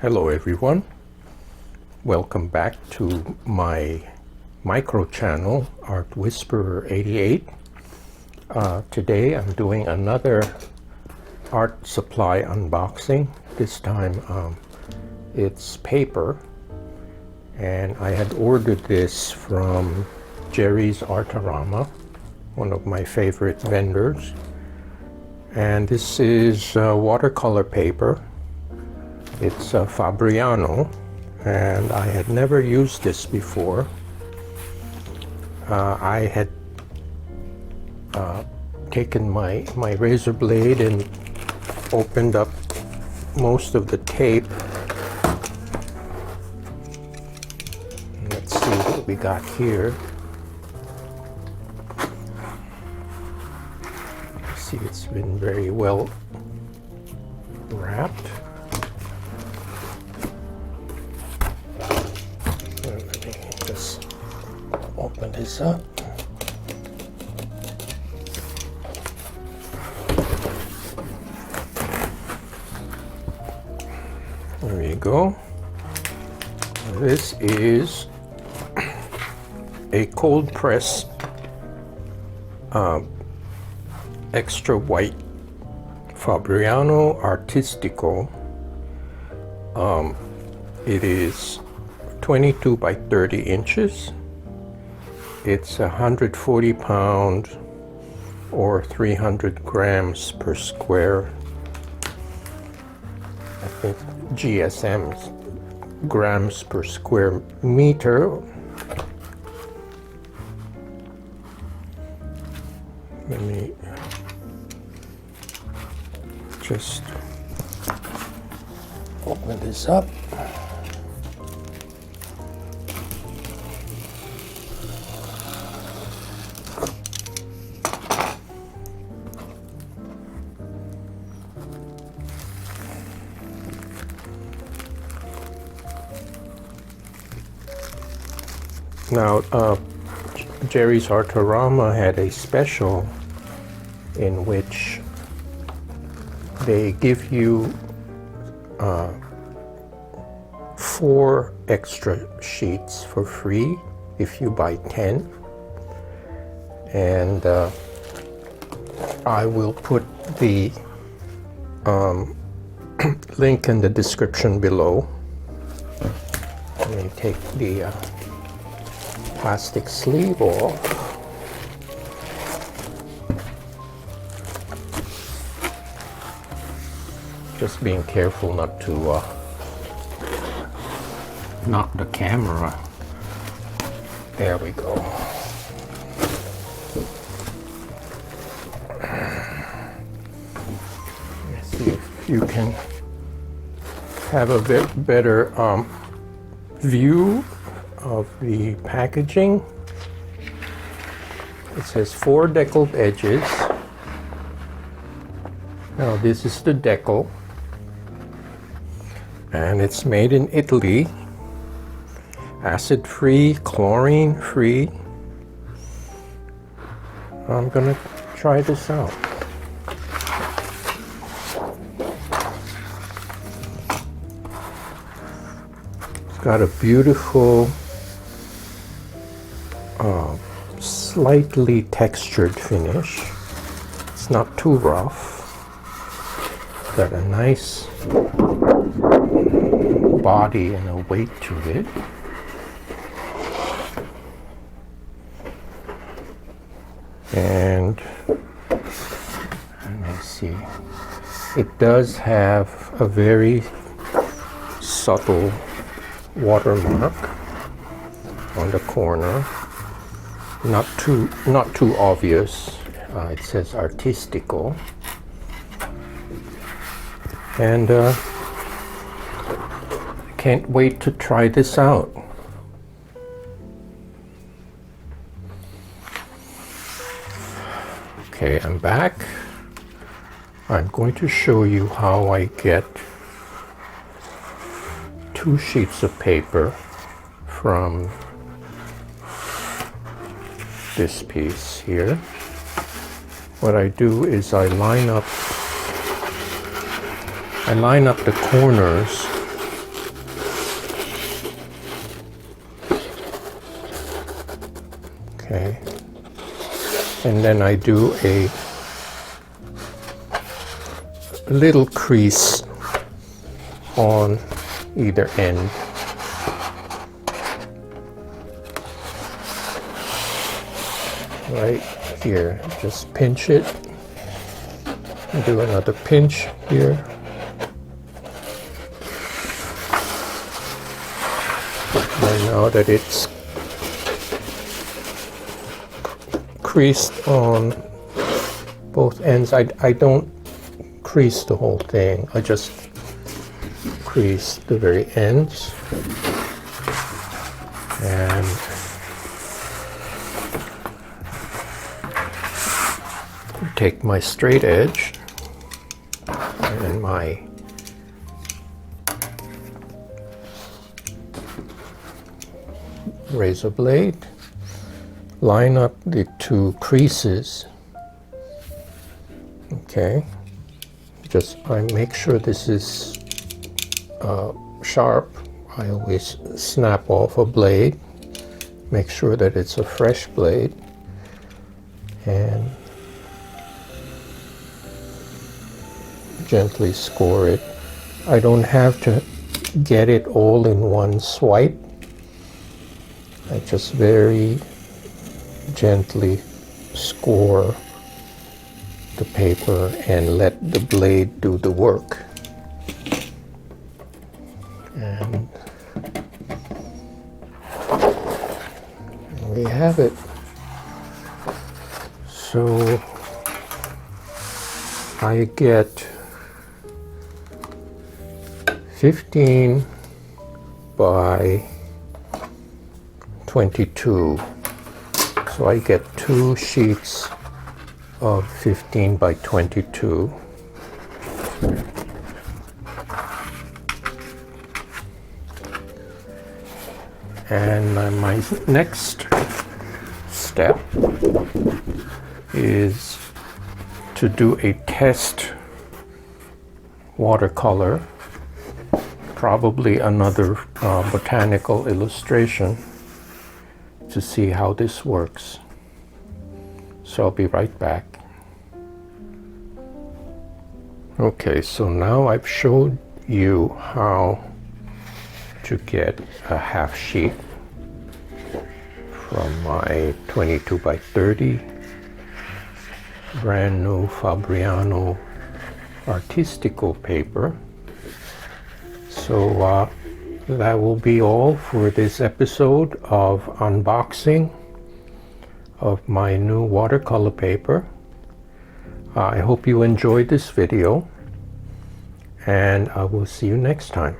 Hello everyone, welcome back to my micro channel Art Whisperer 88. Today I'm doing another art supply unboxing. This time it's paper, and I had ordered this from Jerry's Artarama, one of my favorite vendors. And this is watercolor paper. It's Fabriano, and I had never used this before. I had taken my razor blade and opened up most of the tape. Let's see what we got here. See, it's been very well wrapped. Let me just open this up. There you go. This is a cold press extra white Fabriano Artistico. It is 22 by 30 inches. It's 140 pounds or 300 grams per square. I think GSM, grams per square meter. Let me just open this up. Now, Jerry's Artarama had a special in which they give you 4 extra sheets for free if you buy 10. And I will put the link in the description below. Let me take the plastic sleeve off. Just being careful not to knock the camera. There we go. Let's see if you can have a bit better view of the packaging. It says 4 deckled edges. Now this is the decal, and it's made in Italy, acid-free, chlorine-free. I'm gonna try this out. It's got a beautiful slightly textured finish. It's not too rough. Got a nice body and a weight to it. And let me see. It does have a very subtle watermark on the corner. Not too obvious. It says Artistico. And can't wait to try this out. Okay, I'm back. I'm going to show you how I get 2 sheets of paper from this piece here. What I do is I line up the corners Okay. And then I do a little crease on either end. Right here, just pinch it, do another pinch here. And now that it's creased on both ends, I don't crease the whole thing, I just crease the very ends. And take my straight edge and my razor blade, line up the two creases. Okay, I make sure this is sharp. I always snap off a blade, make sure that it's a fresh blade, and gently score it. I don't have to get it all in one swipe. I just very gently score the paper and let the blade do the work. And we have it. So I get 15 by 22. So I get 2 sheets of 15 by 22. And my next step is to do a test watercolor, probably another botanical illustration, to see how this works. So I'll be right back. Okay, so now I've showed you how to get a half sheet from my 22 by 30 brand new Fabriano Artistico paper. So that will be all for this episode of unboxing of my new watercolor paper. I hope you enjoyed this video, and I will see you next time.